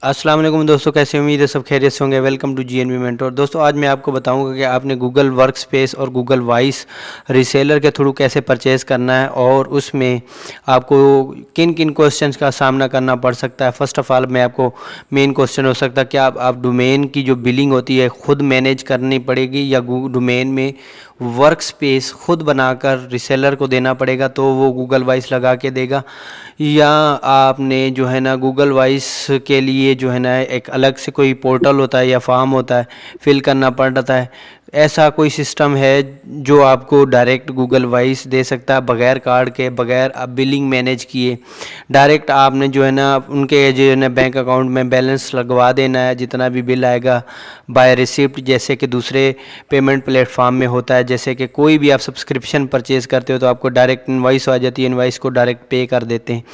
अस्सलाम वालेकुम दोस्तों, कैसे उम्मीद है सब खैरियत से होंगे। Welcome to GNV mentor. दोस्तों आज मैं आपको बताऊंगा कि आपने गूगल वर्कस्पेस और गूगल वॉइस रीसेलर के थ्रू कैसे परचेज़ करना है और उसमें आपको किन किन क्वेश्चंस का सामना करना पड़ सकता है। फर्स्ट ऑफ ऑल मैं आपको मेन क्वेश्चन हो सकता है कि आप डोमेन की जो बिलिंग होती है खुद मैनेज करनी पड़ेगी या डोमेन में वर्क स्पेस खुद बनाकर रिसेलर को देना पड़ेगा तो वो गूगल वॉइस लगा के देगा, या आपने जो है ना गूगल वॉइस के लिए जो है ना एक अलग से कोई पोर्टल होता है या फॉर्म होता है फिल करना पड़ता है। ऐसा कोई सिस्टम है जो आपको डायरेक्ट गूगल वॉइस दे सकता है बगैर कार्ड के, बगैर आप बिलिंग मैनेज किए। डायरेक्ट आपने जो है ना उनके जो है ना बैंक अकाउंट में बैलेंस लगवा देना है, जितना भी बिल आएगा बाय रिसिप्ट, जैसे कि दूसरे पेमेंट प्लेटफॉर्म में होता है। जैसे कि कोई भी आप सब्सक्रिप्शन परचेज़ करते हो तो आपको डायरेक्ट इनवॉइस आ जाती है, इनवॉइस को डायरेक्ट पे कर देते हैं।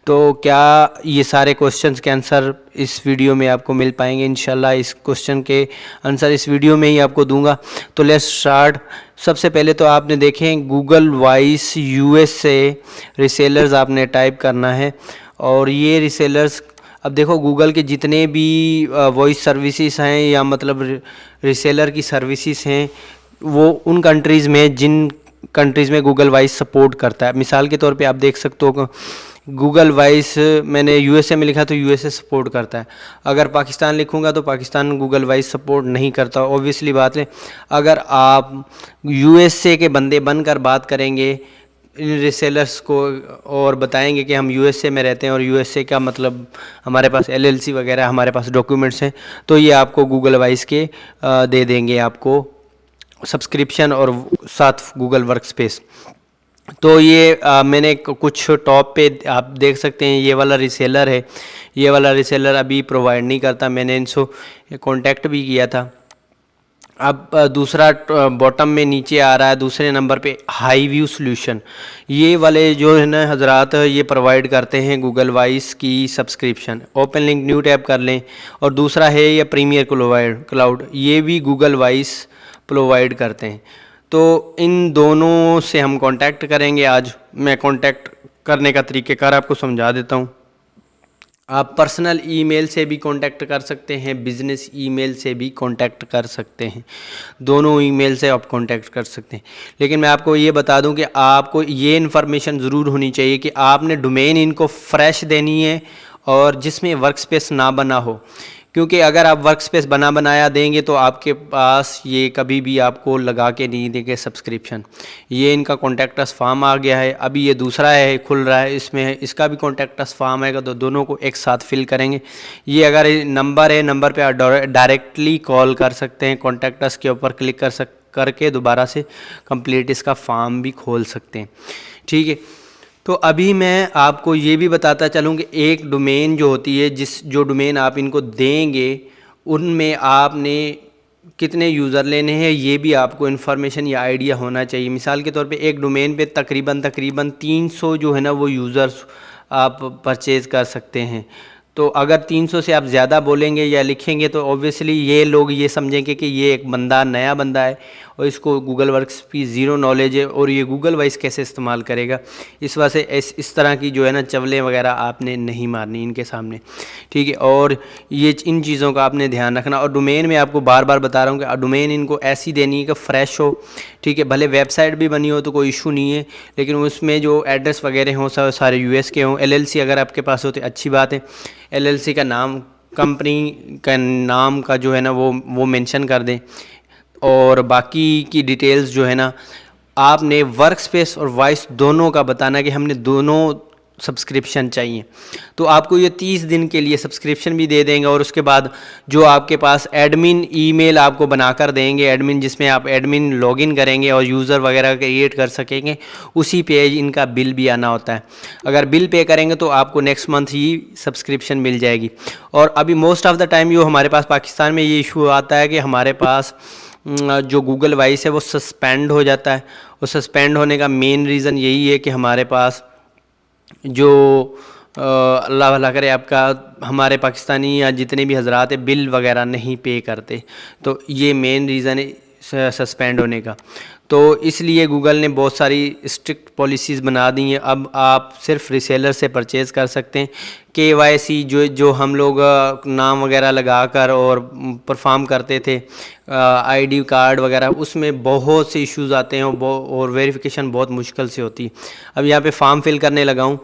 तो क्या ये सारे क्वेश्चंस के आंसर इस वीडियो में आपको मिल पाएंगे? इंशाल्लाह इस क्वेश्चन के आंसर इस वीडियो में ही आपको दूंगा। तो लेट्स स्टार्ट। सबसे पहले तो आपने देखें गूगल वॉइस यूएसए रिसेलर्स आपने टाइप करना है, और ये रिसेलर्स अब देखो गूगल के जितने भी वॉइस सर्विसेज हैं या मतलब रिसेलर की सर्विसेज हैं वो उन कंट्रीज़ में, जिन कंट्रीज़ में गूगल वॉइस सपोर्ट करता है। मिसाल के तौर पे आप देख सकते हो गूगल वॉइस मैंने यूएसए में लिखा तो यूएसए सपोर्ट करता है। अगर पाकिस्तान लिखूंगा तो पाकिस्तान गूगल वॉइस सपोर्ट नहीं करता। ऑब्वियसली बात है, अगर आप यूएसए के बंदे बनकर बात करेंगे इन रिसेलर्स को और बताएंगे कि हम यूएसए में रहते हैं और यूएसए का मतलब हमारे पास एलएलसी वगैरह हमारे पास डॉक्यूमेंट्स हैं, तो ये आपको गूगल वॉइस के दे देंगे आपको सब्सक्रिप्शन और साथ गूगल वर्कस्पेस। तो ये मैंने कुछ टॉप पे आप देख सकते हैं ये वाला रिसेलर है। ये वाला रिसेलर अभी प्रोवाइड नहीं करता, मैंने इनसे कांटेक्ट भी किया था। अब दूसरा बॉटम में नीचे आ रहा है दूसरे नंबर पे हाई व्यू सॉल्यूशन। ये वाले जो है ना हजरात ये प्रोवाइड करते हैं गूगल वॉइस की subscription. Open link new tab कर लें। और दूसरा है ये प्रीमियर क्लाउड, ये भी गूगल वॉइस प्रोवाइड करते हैं। तो इन दोनों से हम कांटेक्ट करेंगे। आज मैं कांटेक्ट करने का तरीक़ेकार आपको समझा देता हूँ। आप पर्सनल ईमेल से भी कांटेक्ट कर सकते हैं, बिज़नेस ईमेल से भी कांटेक्ट कर सकते हैं। दोनों ईमेल से आप कांटेक्ट कर सकते हैं। लेकिन मैं आपको ये बता दूं कि आपको ये इन्फॉर्मेशन ज़रूर होनी चाहिए कि आपने डोमेन इनको फ्रेश देनी है और जिसमें वर्कस्पेस ना बना हो। क्योंकि अगर आप वर्कस्पेस बना बनाया देंगे तो आपके पास ये कभी भी आपको लगा के नहीं देंगे सब्सक्रिप्शन। ये इनका कॉन्टैक्ट अस फॉर्म आ गया है, अभी ये दूसरा है खुल रहा है, इसमें इसका भी कॉन्टैक्ट अस फॉर्म आएगा तो दोनों को एक साथ फिल करेंगे। ये अगर नंबर है, नंबर पे आप डायरेक्टली कॉल कर सकते हैं, कॉन्टैक्ट अस के ऊपर क्लिक करके दोबारा से कंप्लीट इसका फॉर्म भी खोल सकते हैं। ठीक है, तो अभी मैं आपको ये भी बताता चलूँ कि एक डोमेन जो होती है, जो डोमेन आप इनको देंगे उनमें आपने कितने यूज़र लेने हैं ये भी आपको इन्फॉर्मेशन या आइडिया होना चाहिए। मिसाल के तौर पे एक डोमेन पे तकरीबन 300 जो है ना वो यूज़र्स आप परचेज़ कर सकते हैं। तो अगर 300 से आप ज़्यादा बोलेंगे या लिखेंगे तो ऑब्वियसली ये लोग ये समझेंगे कि ये एक बंदा नया बंदा है और इसको गूगल वर्क्स की ज़ीरो नॉलेज है और ये गूगल वॉइस कैसे इस्तेमाल करेगा। इस वजह से इस तरह की जो है ना चवलें वगैरह आपने नहीं मारनी इनके सामने। ठीक है, और ये इन चीज़ों का आपने ध्यान रखना। और डोमेन में आपको बार बार बता रहा हूँ कि डोमेन इनको ऐसी देनी है कि फ़्रेश हो। ठीक है, भले वेबसाइट भी बनी हो तो कोई इशू नहीं है, लेकिन उसमें जो एड्रेस वगैरह हों सारे यूएस के हों। एलएलसी अगर आपके पास हो तो अच्छी बात है, एलएलसी का नाम, कंपनी का नाम का जो है ना वो मेंशन कर दें। और बाकी की डिटेल्स जो है ना आपने वर्कस्पेस और वॉइस दोनों का बताना कि हमने दोनों सब्सक्रिप्शन चाहिए। तो आपको ये 30 दिन के लिए सब्सक्रिप्शन भी दे देंगे और उसके बाद जो आपके पास एडमिन ईमेल आपको बनाकर देंगे, एडमिन जिसमें आप एडमिन लॉगिन करेंगे और यूज़र वगैरह क्रिएट कर सकेंगे, उसी पे इनका बिल भी आना होता है। अगर बिल पे करेंगे तो आपको नेक्स्ट मंथ ही सब्सक्रिप्शन मिल जाएगी। और अभी मोस्ट ऑफ़ द टाइम जो हमारे पास पाकिस्तान में ये इशू आता है कि हमारे पास जो गूगल वॉइस है वो सस्पेंड हो जाता है। और सस्पेंड होने का मेन रीज़न यही है कि हमारे पास जो अल्लाह भला करे आपका, हमारे पाकिस्तानी या जितने भी हजरात हैं बिल वगैरह नहीं पे करते। तो ये मेन रीज़न है। सस्पेंड होने का। तो इसलिए गूगल ने बहुत सारी स्ट्रिक्ट पॉलिसीज़ बना दी हैं। अब आप सिर्फ रीसेलर से परचेज़ कर सकते हैं। केवाईसी जो हम लोग नाम वगैरह लगाकर और परफॉर्म करते थे, आईडी कार्ड वगैरह, उसमें बहुत से इश्यूज़ आते हैं और वेरिफिकेशन बहुत मुश्किल से होती है। अब यहाँ पे फॉर्म फिल करने लगा हूँ।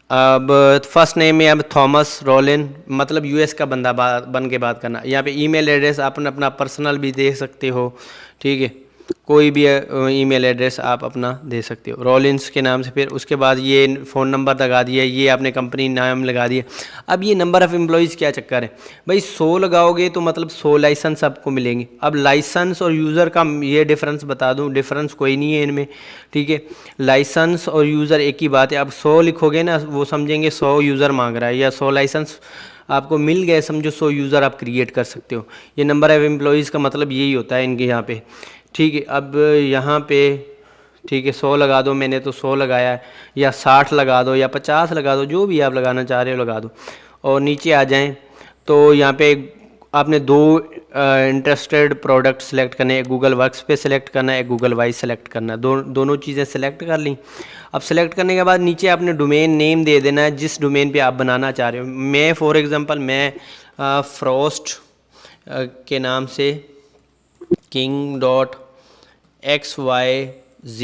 अब फर्स्ट नेम में अब थॉमस रोलिन, मतलब यूएस का बंदा बन के बात करना। यहाँ पे ईमेल एड्रेस आप अपना पर्सनल भी दे सकते हो, ठीक है, कोई भी ईमेल एड्रेस आप अपना दे सकते हो रोलिन्स के नाम से। फिर उसके बाद ये फ़ोन नंबर लगा दिया, ये आपने कंपनी नाम लगा दिया। अब ये नंबर ऑफ़ एम्प्लॉयज़ क्या चक्कर है भाई, 100 लगाओगे तो मतलब 100 लाइसेंस आपको मिलेंगे। अब लाइसेंस और यूज़र का ये डिफरेंस बता दूं, डिफरेंस कोई नहीं है इनमें, ठीक है। लाइसेंस और यूज़र एक ही बात है। अब 100 लिखोगे ना, वो समझेंगे 100 यूज़र मांग रहा है, या 100 लाइसेंस आपको मिल गए, समझो 100 यूज़र आप क्रिएट कर सकते हो। ये नंबर ऑफ़ एम्प्लॉयज़ का मतलब यही होता है इनके यहाँ पे, ठीक है। अब यहाँ पे ठीक है 100 लगा दो, मैंने तो 100 लगाया है, या 60 लगा दो, या 50 लगा दो, जो भी आप लगाना चाह रहे हो लगा दो। और नीचे आ जाएं तो यहाँ पे आपने दो इंटरेस्टेड प्रोडक्ट सेलेक्ट करने, एक गूगल वर्क्स पे सेलेक्ट करना है, एक गूगल वाइज सेलेक्ट करना है। दोनों चीज़ें सेलेक्ट कर ली। अब सेलेक्ट करने के बाद नीचे आपने डोमेन नेम दे देना है जिस डोमेन पे आप बनाना चाह रहे हो। मैं फॉर एग्ज़ाम्पल मैं फ्रॉस्ट के नाम से king.xyz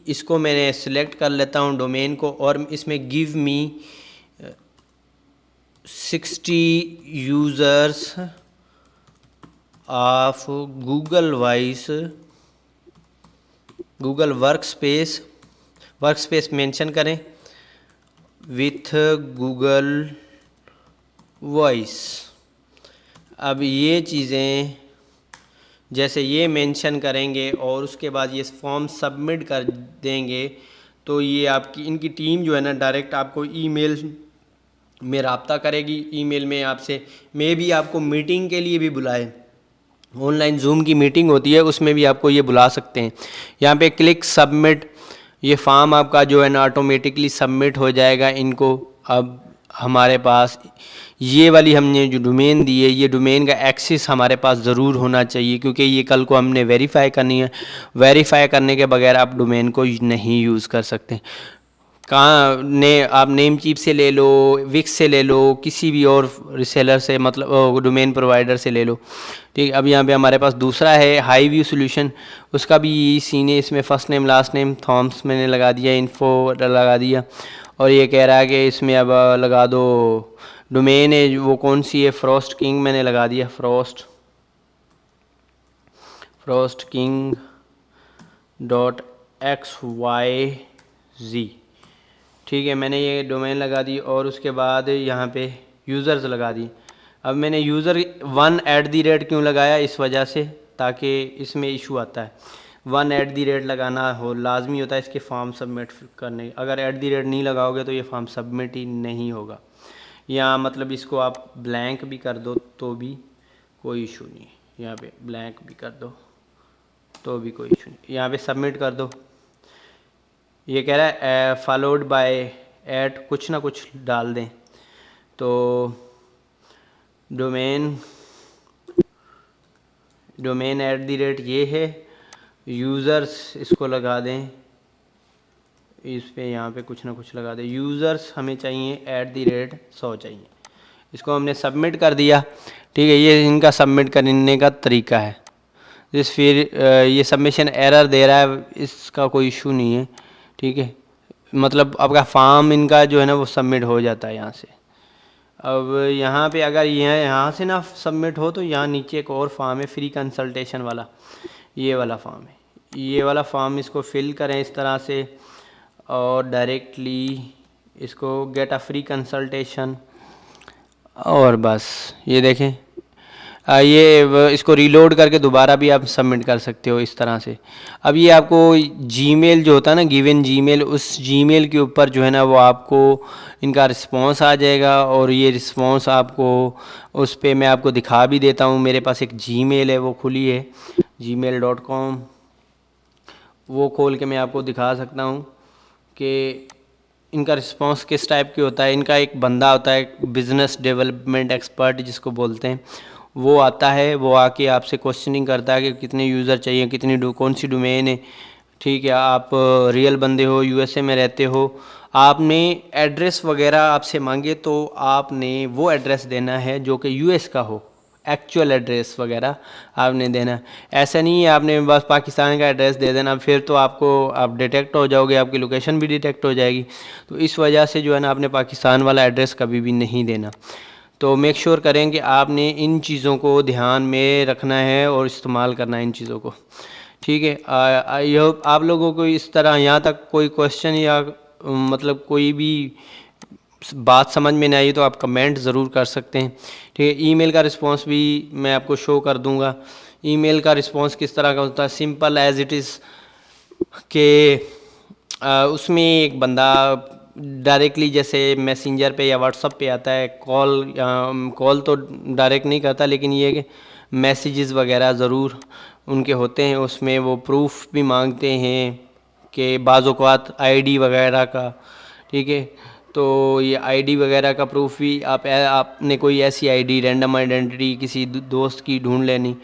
इसको मैंने सिलेक्ट कर लेता हूँ डोमेन को, और इसमें give me 60 users of Google workspace mention करें विथ गूगल वॉइस। अब ये चीज़ें जैसे ये मेंशन करेंगे और उसके बाद ये फॉर्म सबमिट कर देंगे, तो ये आपकी इनकी टीम जो है ना डायरेक्ट आपको ईमेल में रब्ता करेगी। ईमेल में आपसे मे भी आपको मीटिंग के लिए भी बुलाए, ऑनलाइन जूम की मीटिंग होती है उसमें भी आपको ये बुला सकते हैं। यहाँ पे क्लिक सबमिट, ये फॉर्म आपका जो है ना ऑटोमेटिकली सबमिट हो जाएगा इनको। अब हमारे पास ये वाली हमने जो डोमेन दी है, ये डोमेन का एक्सेस हमारे पास ज़रूर होना चाहिए, क्योंकि ये कल को हमने वेरीफाई करनी है। वेरीफाई करने के बगैर आप डोमेन को नहीं यूज़ कर सकते। कहाँ ने आप नेम चीप से ले लो, विक्स से ले लो, किसी भी और रिसेलर से, मतलब डोमेन प्रोवाइडर से ले लो, ठीक। अब यहाँ पे हमारे पास दूसरा है हाई व्यू सॉल्यूशन, उसका भी सीन है। इसमें first name last name Thoms मैंने लगा दिया, इन्फो लगा दिया, और ये कह रहा है कि इसमें अब लगा दो डोमेन है वो कौन सी है, फ्रॉस्ट किंग मैंने लगा दिया, फ्रॉस्ट किंग .xyz, ठीक है। मैंने ये डोमेन लगा दी और उसके बाद यहाँ पे यूज़र्स लगा दी। अब मैंने यूज़र 1@ क्यों लगाया, इस वजह से ताकि इसमें इशू आता है। 1@ लगाना हो लाजमी होता है इसके फॉर्म सबमिट करने। अगर @ नहीं लगाओगे तो ये फॉर्म सबमिट ही नहीं होगा। या मतलब इसको आप ब्लैंक भी कर दो तो भी कोई इशू नहीं है। यहाँ पे ब्लैंक भी कर दो तो भी कोई इशू नहीं। यहाँ पे सबमिट कर दो। ये कह रहा है फॉलोड बाय एट, कुछ ना कुछ डाल दें। तो डोमेन @ ये है, यूज़र्स इसको लगा दें, इस पे यहाँ पे कुछ ना कुछ लगा दें। यूज़र्स हमें चाहिए @100 चाहिए। इसको हमने सबमिट कर दिया, ठीक है। ये इनका सबमिट करने का तरीका है। फिर ये सबमिशन एरर दे रहा है, इसका कोई इशू नहीं है, ठीक है। मतलब आपका फॉर्म इनका जो है ना वो सबमिट हो जाता है यहाँ से। अब यहाँ पे अगर यहाँ से ना सबमिट हो तो यहाँ नीचे एक और फॉर्म है फ्री कंसल्टेशन वाला, ये वाला फॉर्म है। ये वाला फॉर्म इसको फिल करें इस तरह से और डायरेक्टली इसको गेट अ फ्री कंसल्टेशन, और बस ये देखें इसको रीलोड करके दोबारा भी आप सबमिट कर सकते हो इस तरह से। अब ये आपको जीमेल जो होता है ना, गिवन जीमेल, उस जीमेल के ऊपर जो है ना वो आपको इनका रिस्पांस आ जाएगा, और ये रिस्पांस आपको उस पे मैं आपको दिखा भी देता हूँ। मेरे पास एक जीमेल है वो खुली है gmail.com, वो खोल के मैं आपको दिखा सकता हूँ कि इनका रिस्पांस किस टाइप की होता है, इनका एक बंदा होता है बिजनेस डेवलपमेंट एक्सपर्ट जिसको बोलते हैं, वो आता है, वो आके आपसे क्वेश्चनिंग करता है कि कितने यूज़र चाहिए, कौन सी डोमेन है, ठीक है, आप रियल बंदे हो, यूएसए में रहते हो, आपने एड्रेस वगैरह आपसे मांगे तो आपने वो एड्रेस देना है जो कि यूएस का हो, एक्चुअल एड्रेस वगैरह आपने देना है। ऐसा नहीं है आपने बस पाकिस्तान का एड्रेस दे देना, फिर तो आप डिटेक्ट हो जाओगे, आपकी लोकेशन भी डिटेक्ट हो जाएगी। तो इस वजह से जो है ना, आपने पाकिस्तान वाला एड्रेस कभी भी नहीं देना। तो मेक श्योर करें कि आपने इन चीज़ों को ध्यान में रखना है और इस्तेमाल करना है इन चीज़ों को, ठीक है। आई होप आप लोगों को इस तरह यहाँ तक कोई क्वेश्चन या मतलब कोई भी बात समझ में नहीं आई तो आप कमेंट ज़रूर कर सकते हैं, ठीक है। ईमेल का रिस्पांस भी मैं आपको शो कर दूंगा। ईमेल का रिस्पांस किस तरह का होता है, सिंपल एज इट इज़ के उसमें एक बंदा डायरेक्टली जैसे मैसेंजर पे या व्हाट्सअप पे आता है, कॉल तो डायरेक्ट नहीं करता, लेकिन ये कि मैसेजेस वगैरह ज़रूर उनके होते हैं, उसमें वो प्रूफ भी मांगते हैं कि बाज़ औक़ात आईडी वगैरह का, ठीक है। तो ये आईडी वगैरह का प्रूफ भी आपने कोई ऐसी आईडी रैंडम आइडेंटिटी किसी दोस्त की ढूंढ लेनी,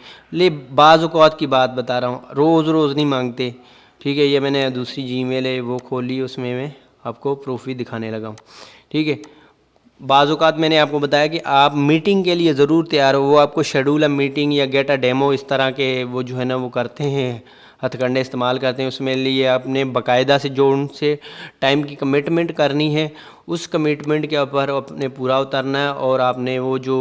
बाज़ औक़ात की बात बता रहा हूँ, रोज़ रोज़ नहीं मांगते, ठीक है। ये मैंने दूसरी जीमेल है वो खोली, उसमें मैं आपको प्रूफ भी दिखाने लगा हूँ, ठीक है। बाज़ औक़ात मैंने आपको बताया कि आप मीटिंग के लिए ज़रूर तैयार हो, वो आपको शेड्यूल अ मीटिंग या गेट अ डेमो इस तरह के वो जो है ना वो करते हैं, हथकंडे इस्तेमाल करते हैं। उसमें लिए आपने बाकायदा से जो उनसे टाइम की कमिटमेंट करनी है, उस कमिटमेंट के ऊपर अपने पूरा उतरना है, और आपने वो जो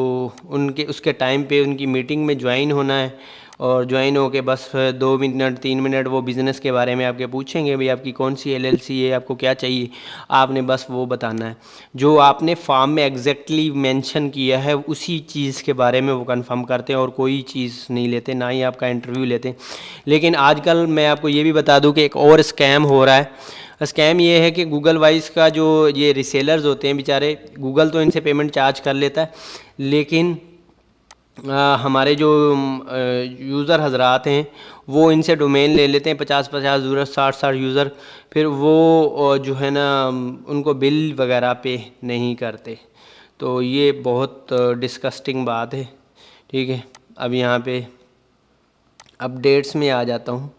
उनके उसके टाइम पे उनकी मीटिंग में ज्वाइन होना है, और ज्वाइन होके बस 2 मिनट 3 मिनट वो बिज़नेस के बारे में आपके पूछेंगे, भाई आपकी कौन सी एलएलसी है, आपको क्या चाहिए, आपने बस वो बताना है। जो आपने फॉर्म में एग्जैक्टली मेंशन किया है उसी चीज़ के बारे में वो कंफर्म करते हैं, और कोई चीज़ नहीं लेते, ना ही आपका इंटरव्यू लेते। लेकिन आजकल मैं आपको ये भी बता दूं कि एक और स्कैम हो रहा है। स्कैम ये है कि गूगल वाइज का जो ये रिसेलर्स होते हैं बेचारे, गूगल तो इनसे पेमेंट चार्ज कर लेता है, लेकिन हमारे जो यूज़र हजरात हैं वो इनसे डोमेन ले लेते हैं, 50-50 यूज़र, 60-60 यूज़र, फिर वो जो है ना उनको बिल वगैरह पे नहीं करते। तो ये बहुत डिस्कस्टिंग बात है, ठीक है। अब यहाँ पे अपडेट्स में आ जाता हूँ,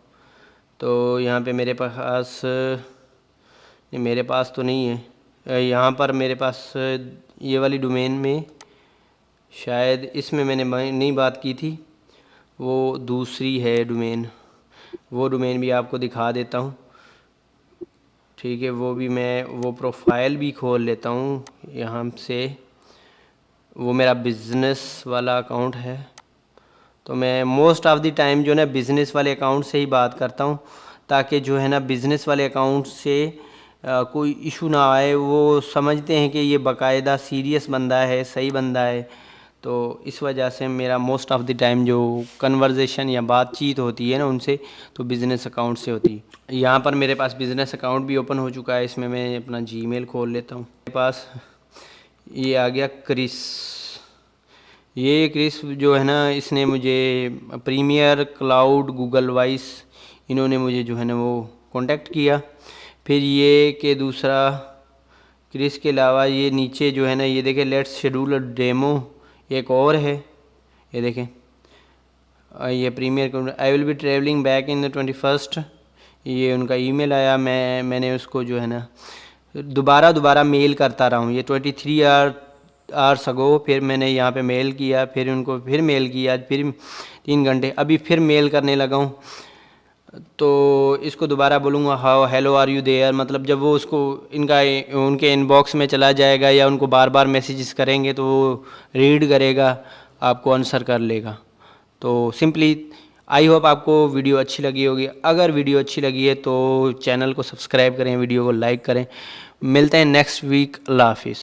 तो यहाँ पे मेरे पास तो नहीं है, यहाँ पर मेरे पास ये वाली डोमेन में, शायद इसमें मैंने नहीं बात की थी, वो दूसरी है डोमेन, वो डोमेन भी आपको दिखा देता हूँ, ठीक है। वो भी मैं वो प्रोफाइल भी खोल लेता हूँ यहाँ से, वो मेरा बिज़नेस वाला अकाउंट है। तो मैं मोस्ट ऑफ़ द टाइम जो है ना बिज़नेस वाले अकाउंट से ही बात करता हूँ, ताकि जो है ना बिज़नेस वाले अकाउंट से कोई इशू ना आए, वो समझते हैं कि ये बाकायदा सीरियस बंदा है, सही बंदा है। तो इस वजह से मेरा मोस्ट ऑफ़ द टाइम जो कन्वर्जेशन या बातचीत होती है ना उनसे, तो बिज़नेस अकाउंट से होती है। यहाँ पर मेरे पास बिज़नेस अकाउंट भी ओपन हो चुका है, इसमें मैं अपना जीमेल खोल लेता हूँ। मेरे पास ये आ गया क्रिस, ये क्रिस जो है ना इसने मुझे प्रीमियर क्लाउड गूगल वॉइस, इन्होंने मुझे जो है ना वो कांटेक्ट किया। फिर ये कि दूसरा क्रिस के अलावा ये नीचे जो है ना ये देखें, लेट्स शेड्यूल अ डेमो, एक और है, ये देखें, ये premiere I will be travelling back in the 21st, ये उनका ईमेल आया। मैंने उसको जो है ना दोबारा मेल करता रहा हूँ, ये 23 आवर्स अगो, फिर मैंने यहाँ पे मेल किया, फिर उनको फिर मेल किया, फिर 3 घंटे, अभी फिर मेल करने लगा हूँ। तो इसको दोबारा बोलूँगा how hello are you there, मतलब जब वो उसको उनके इनबॉक्स में चला जाएगा या उनको बार बार मैसेजेस करेंगे तो वो रीड करेगा, आपको आंसर कर लेगा। तो सिंपली आई होप आपको वीडियो अच्छी लगी होगी। अगर वीडियो अच्छी लगी है तो चैनल को सब्सक्राइब करें, वीडियो को लाइक करें। मिलते हैं नेक्स्ट वीक। अल्लाह हाफिज़।